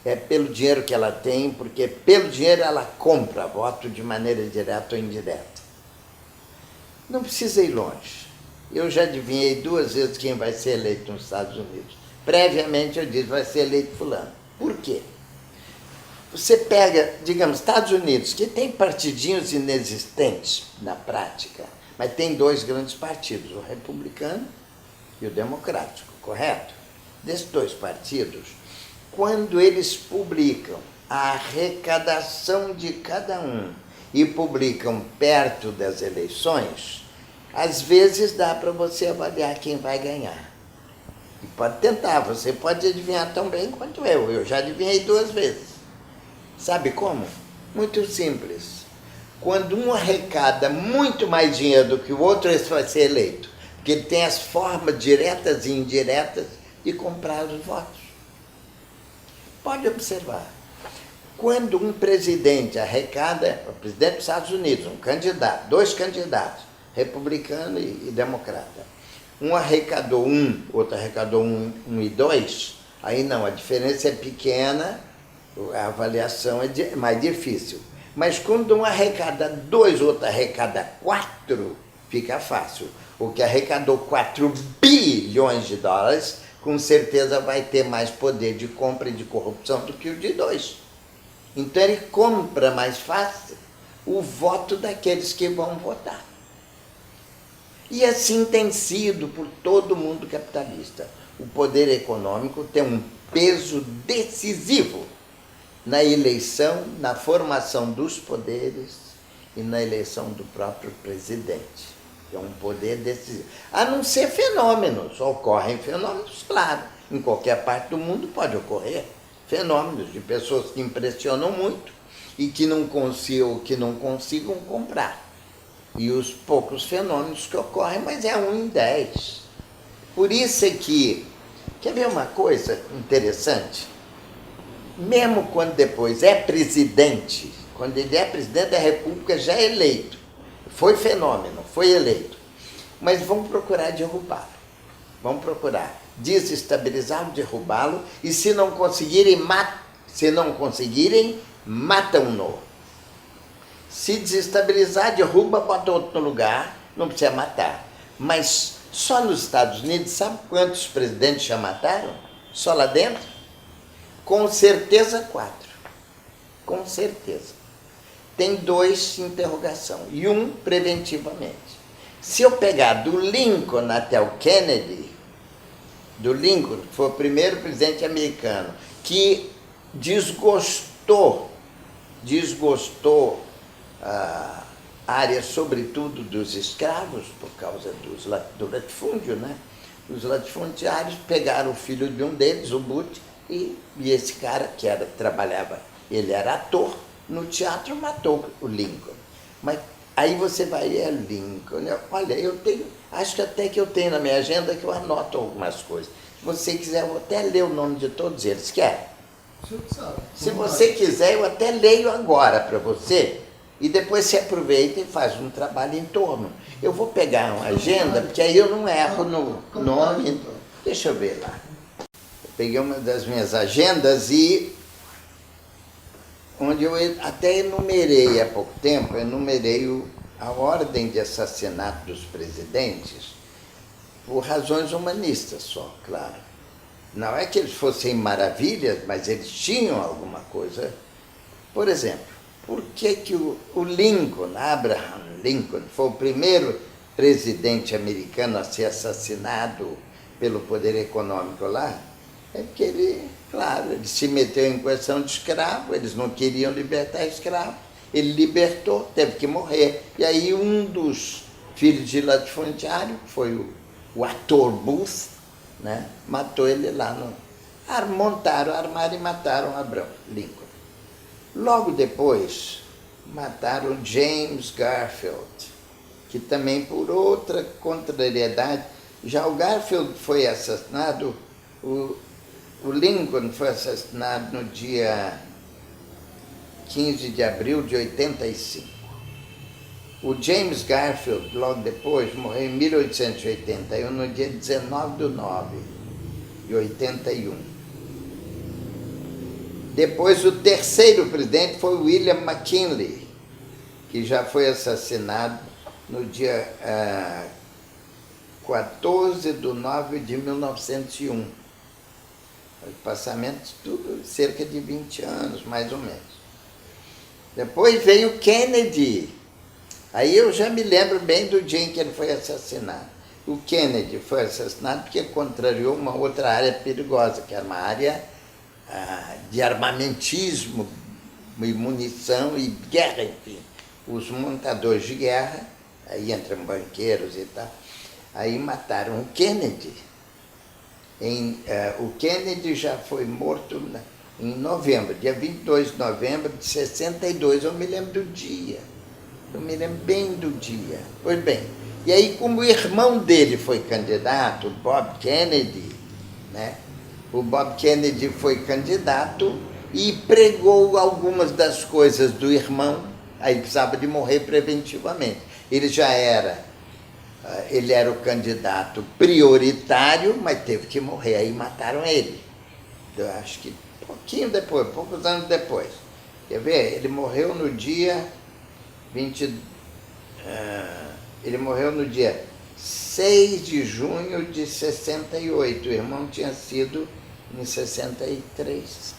é pelo dinheiro que ela tem, porque pelo dinheiro ela compra voto de maneira direta ou indireta. Não precisa ir longe. Eu já adivinhei 2 vezes quem vai ser eleito nos Estados Unidos. Previamente eu disse, vai ser eleito fulano. Por quê? Você pega, digamos, Estados Unidos, que tem partidinhos inexistentes na prática, mas tem 2 grandes partidos, o republicano e o democrático, correto? Desses 2 partidos, quando eles publicam a arrecadação de cada um e publicam perto das eleições, às vezes dá para você avaliar quem vai ganhar. E pode tentar, você pode adivinhar tão bem quanto eu já adivinhei 2 vezes. Sabe como? Muito simples. Quando um arrecada muito mais dinheiro do que o outro, esse vai ser eleito. Porque ele tem as formas diretas e indiretas de comprar os votos. Pode observar. Quando um presidente arrecada, o presidente dos Estados Unidos, um candidato, 2 candidatos, republicano e democrata, um arrecadou 1, outro arrecadou 1 e 2, aí não, a diferença é pequena, a avaliação é mais difícil. Mas quando um arrecada 2, outro arrecada 4, fica fácil. O que arrecadou 4 bilhões de dólares, com certeza vai ter mais poder de compra e de corrupção do que o de 2. Então ele compra mais fácil o voto daqueles que vão votar. E assim tem sido por todo mundo capitalista. O poder econômico tem um peso decisivo na eleição, na formação dos poderes e na eleição do próprio presidente. É um poder decisivo. A não ser fenômenos, ocorrem fenômenos, claro. Em qualquer parte do mundo pode ocorrer fenômenos de pessoas que impressionam muito e que não consigam comprar. E os poucos fenômenos que ocorrem, mas é 1 em 10. Por isso é que, quer ver uma coisa interessante? Mesmo quando depois é presidente, quando ele é presidente da República, já é eleito. Foi fenômeno, foi eleito. Mas vão procurar derrubá-lo. Vão procurar desestabilizá-lo, derrubá-lo, e se não conseguirem, matam-no. Se desestabilizar, derruba, bota outro no lugar, não precisa matar. Mas só nos Estados Unidos, sabe quantos presidentes já mataram? Só lá dentro? Com certeza 4. Com certeza. Tem 2 interrogação e 1 preventivamente. Se eu pegar do Lincoln até o Kennedy, do Lincoln, que foi o primeiro presidente americano, que desgostou a área, sobretudo, dos escravos, por causa do latifúndio, né? Os latifundiários pegaram o filho de um deles, o Butch, e esse cara que trabalhava, ele era ator, no teatro matou o Lincoln. Mas aí você vai ler Lincoln. Olha, acho que até que eu tenho na minha agenda que eu anoto algumas coisas. Se você quiser, eu vou até ler o nome de todos eles. Quer? Se você quiser, eu até leio agora para você, e depois você aproveita e faz um trabalho em torno. Eu vou pegar uma agenda, porque aí eu não erro no nome. Deixa eu ver lá. Eu peguei uma das minhas agendas e onde eu até enumerei há pouco tempo, a ordem de assassinato dos presidentes por razões humanistas só, claro. Não é que eles fossem maravilhas, mas eles tinham alguma coisa. Por exemplo, por que o Lincoln, Abraham Lincoln, foi o primeiro presidente americano a ser assassinado pelo poder econômico lá? É porque ele se meteu em questão de escravo, eles não queriam libertar escravo, ele libertou, teve que morrer. E aí um dos filhos de latifundiário, foi o ator Booth, né, matou ele lá armaram e mataram Abraham Lincoln. Logo depois, mataram James Garfield, que também por outra contrariedade, já o Garfield foi assassinado, o Lincoln foi assassinado no dia 15 de abril de 85. O James Garfield, logo depois, morreu em 1881, no dia 19 de 9 de 81. Depois, o terceiro presidente foi William McKinley, que já foi assassinado no dia 14 de 9 de 1901. Passamentos, tudo cerca de 20 anos, mais ou menos. Depois veio Kennedy. Aí eu já me lembro bem do dia em que ele foi assassinado. O Kennedy foi assassinado porque contrariou uma outra área perigosa, que era uma área de armamentismo, e munição e guerra, enfim. Os montadores de guerra, aí entram banqueiros e tal, aí mataram o Kennedy. O Kennedy já foi morto em novembro, dia 22 de novembro de 62, eu me lembro do dia. Eu me lembro bem do dia. Pois bem, e aí como o irmão dele foi candidato, Bob Kennedy, né? O Bob Kennedy foi candidato e pregou algumas das coisas do irmão, aí precisava de morrer preventivamente. Ele era o candidato prioritário, mas teve que morrer, aí mataram ele. Eu acho que pouquinho depois, poucos anos depois. Quer ver? Ele morreu no dia 6 de junho de 68. O irmão tinha sido em 63.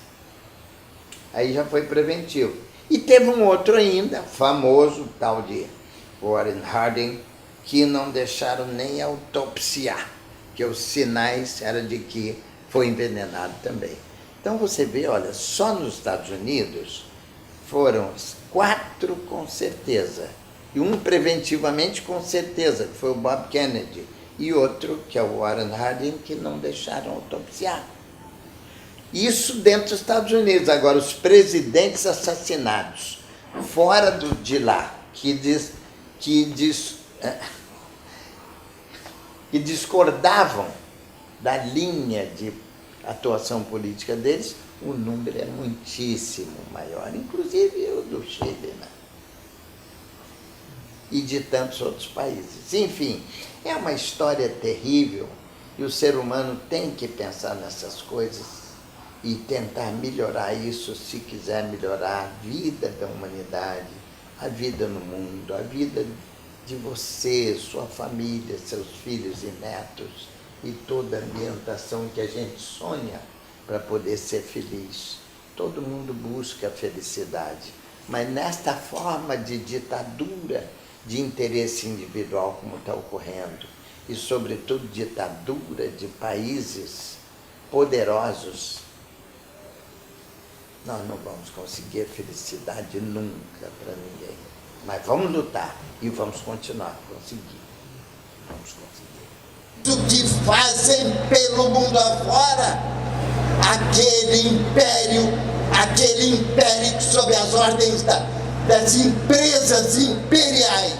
Aí já foi preventivo. E teve um outro ainda, famoso, tal de Warren Harding, que não deixaram nem autopsiar, que os sinais eram de que foi envenenado também. Então você vê, olha, só nos Estados Unidos foram 4 com certeza, e um preventivamente com certeza, que foi o Bob Kennedy, e outro, que é o Warren Harding, que não deixaram autopsiar. Isso dentro dos Estados Unidos. Agora, os presidentes assassinados fora de lá, que discordavam da linha de atuação política deles, o número é muitíssimo maior, inclusive o do Chile, né? E de tantos outros países. Enfim, é uma história terrível e o ser humano tem que pensar nessas coisas e tentar melhorar isso se quiser melhorar a vida da humanidade, a vida no mundo, a vida de você, sua família, seus filhos e netos e toda a ambientação que a gente sonha para poder ser feliz. Todo mundo busca a felicidade, mas nesta forma de ditadura de interesse individual como está ocorrendo, e sobretudo ditadura de países poderosos, nós não vamos conseguir a felicidade nunca para ninguém. Mas vamos lutar e vamos continuar a conseguir. Vamos conseguir. O que fazem pelo mundo afora, aquele império que sob as ordens das empresas imperiais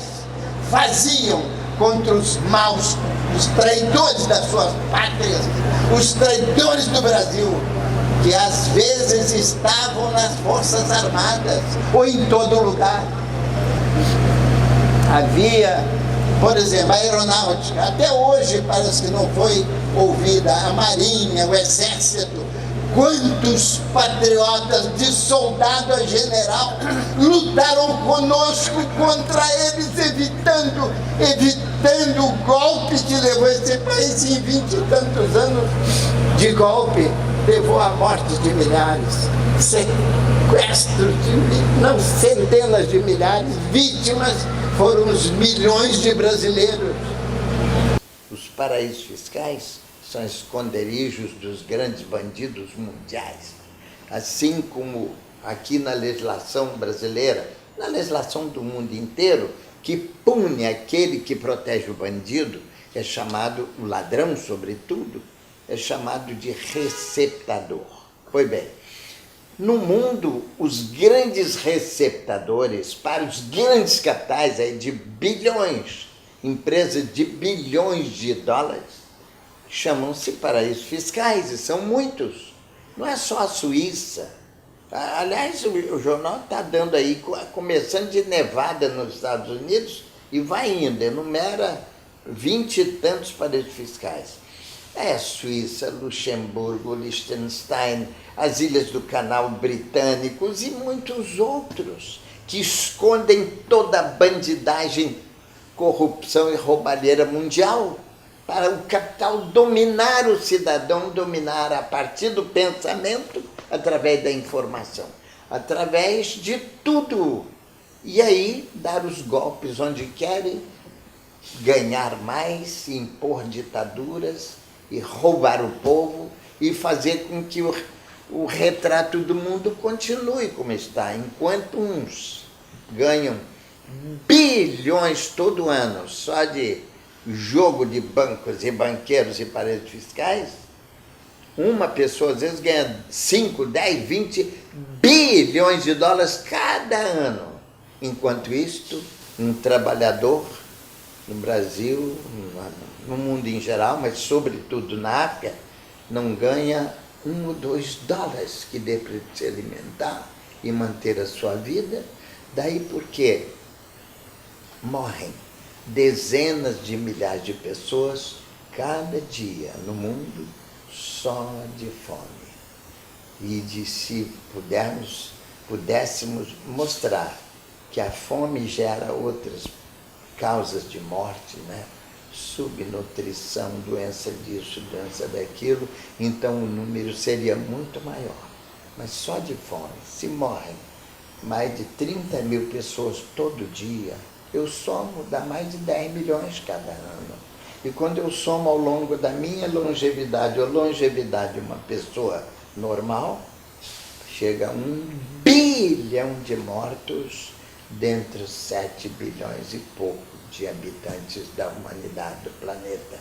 faziam contra os maus, os traidores das suas pátrias, os traidores do Brasil, que às vezes estavam nas Forças Armadas ou em todo lugar. Havia, por exemplo, a aeronáutica, até hoje parece que não foi ouvida, a Marinha, o Exército. Quantos patriotas, de soldado a general, lutaram conosco contra eles, evitando o golpe que levou esse país em 20 e tantos anos de golpe, levou à morte de milhares, sequestro de não centenas de milhares, vítimas foram os milhões de brasileiros. Os paraísos fiscais são esconderijos dos grandes bandidos mundiais, assim como aqui na legislação brasileira, na legislação do mundo inteiro, que pune aquele que protege o bandido, é chamado, o ladrão sobretudo, é chamado de receptador. Pois bem, no mundo, os grandes receptadores para os grandes capitais aí de bilhões, empresas de bilhões de dólares, chamam-se paraísos fiscais, e são muitos. Não é só a Suíça. Aliás, o jornal está dando aí, começando de Nevada nos Estados Unidos, e vai indo, enumera 20 e tantos paraísos fiscais. É Suíça, Luxemburgo, Liechtenstein, as Ilhas do Canal Britânicos e muitos outros, que escondem toda a bandidagem, corrupção e roubalheira mundial, para o capital dominar o cidadão, dominar a partir do pensamento, através da informação, através de tudo. E aí, dar os golpes onde querem, ganhar mais, impor ditaduras e roubar o povo e fazer com que o retrato do mundo continue como está, enquanto uns ganham bilhões todo ano só de jogo de bancos e banqueiros e paraísos fiscais. Uma pessoa às vezes ganha 5, 10, 20 bilhões de dólares cada ano. Enquanto isto, um trabalhador no Brasil, no mundo em geral, mas sobretudo na África, não ganha 1 ou 2 dólares que dê para se alimentar e manter a sua vida. Daí porque morrem dezenas de milhares de pessoas cada dia no mundo só de fome. E se pudéssemos mostrar que a fome gera outras causas de morte, né? Subnutrição, doença disso, doença daquilo, então o número seria muito maior. Mas só de fome, se morrem mais de 30 mil pessoas todo dia, eu somo, dá mais de 10 milhões cada ano. E quando eu somo ao longo da minha longevidade, ou longevidade de uma pessoa normal, chega a 1 bilhão de mortos dentre os 7 bilhões e pouco de habitantes da humanidade, do planeta.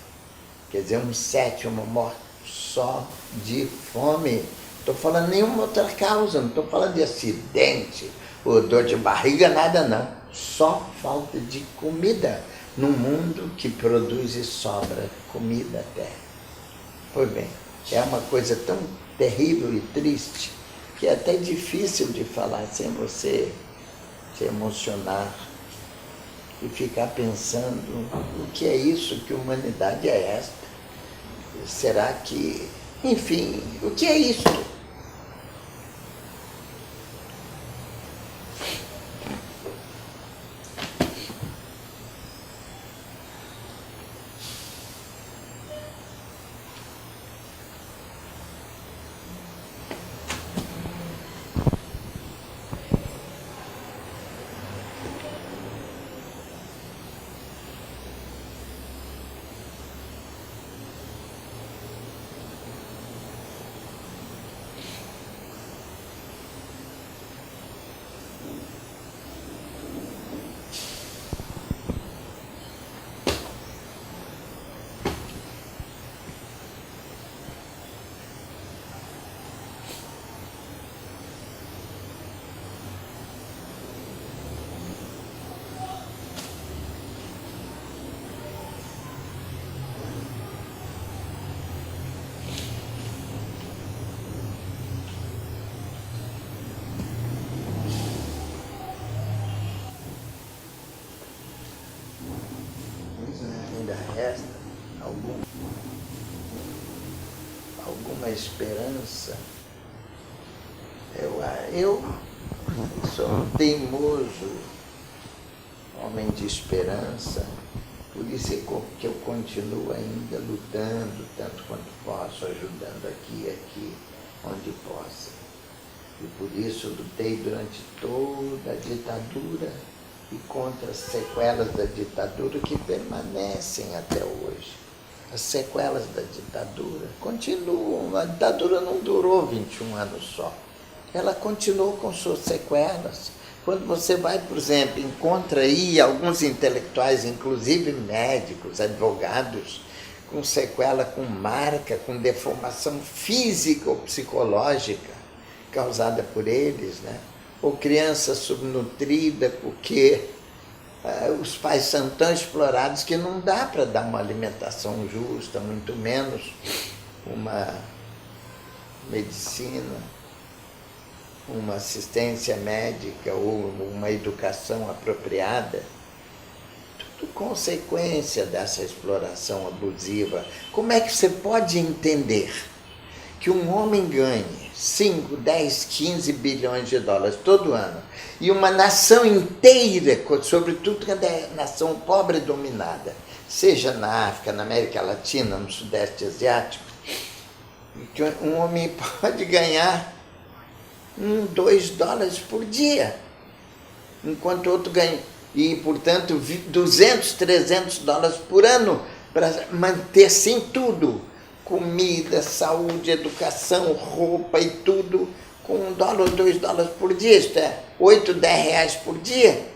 Quer dizer, 1/7 morte só de fome. Não estou falando nenhuma outra causa, não estou falando de acidente, ou dor de barriga, nada não. Só falta de comida num mundo que produz e sobra comida até. Pois bem, é uma coisa tão terrível e triste que é até difícil de falar sem você se emocionar e ficar pensando o que é isso, que humanidade é esta? Será que, enfim, o que é isso? resta alguma esperança. Eu sou um teimoso homem de esperança, por isso é que eu continuo ainda lutando tanto quanto posso, ajudando aqui e aqui, onde possa. E por isso lutei durante toda a ditadura e contra as sequelas da ditadura que permanecem até hoje. As sequelas da ditadura continuam. A ditadura não durou 21 anos só. Ela continuou com suas sequelas. Quando você vai, por exemplo, encontra aí alguns intelectuais, inclusive médicos, advogados, com sequela, com marca, com deformação física ou psicológica causada por eles, né? Ou criança subnutrida porque os pais são tão explorados que não dá para dar uma alimentação justa, muito menos uma medicina, uma assistência médica ou uma educação apropriada. Tudo consequência dessa exploração abusiva. Como é que você pode entender que um homem ganhe 5, 10, 15 bilhões de dólares todo ano e uma nação inteira, sobretudo quando é nação pobre e dominada, seja na África, na América Latina, no Sudeste Asiático, que um homem pode ganhar 1, 2 dólares por dia, enquanto outro ganha, e portanto 200, 300 dólares por ano para manter sim tudo, comida, saúde, educação, roupa e tudo, com 1 dólar, 2 dólares por dia, isto é 8, 10 reais por dia.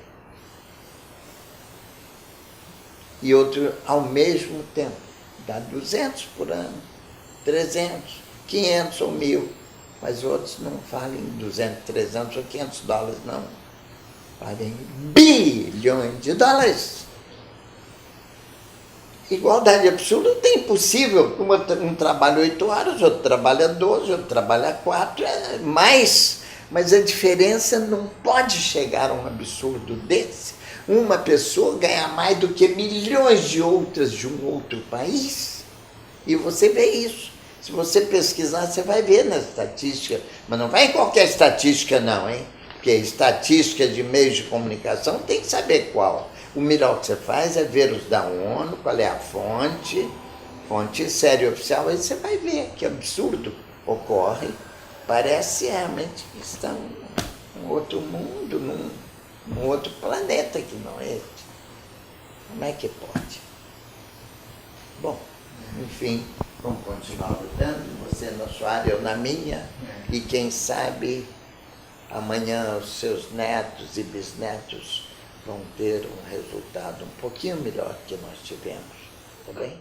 E outro ao mesmo tempo dá 200 por ano, 300, 500 ou 1.000. Mas outros não falam em 200, 300 ou 500 dólares, não. Falam em bilhões de dólares. Igualdade absoluta é impossível. Um trabalha 8 horas, outro trabalha 12, outro trabalha 4, mais. Mas a diferença não pode chegar a um absurdo desse. Uma pessoa ganhar mais do que milhões de outras de um outro país. E você vê isso. Se você pesquisar, você vai ver na estatística. Mas não vai em qualquer estatística não, hein? Porque estatística de meios de comunicação tem que saber qual. O melhor que você faz é ver os da ONU, qual é a fonte séria oficial, aí você vai ver que absurdo ocorre. Parece realmente que está num outro mundo, num outro planeta que não é este. Como é que pode? Bom, enfim, vamos continuar lutando, você na sua área, eu na minha, e quem sabe amanhã os seus netos e bisnetos vão ter um resultado um pouquinho melhor que nós tivemos, tá bem?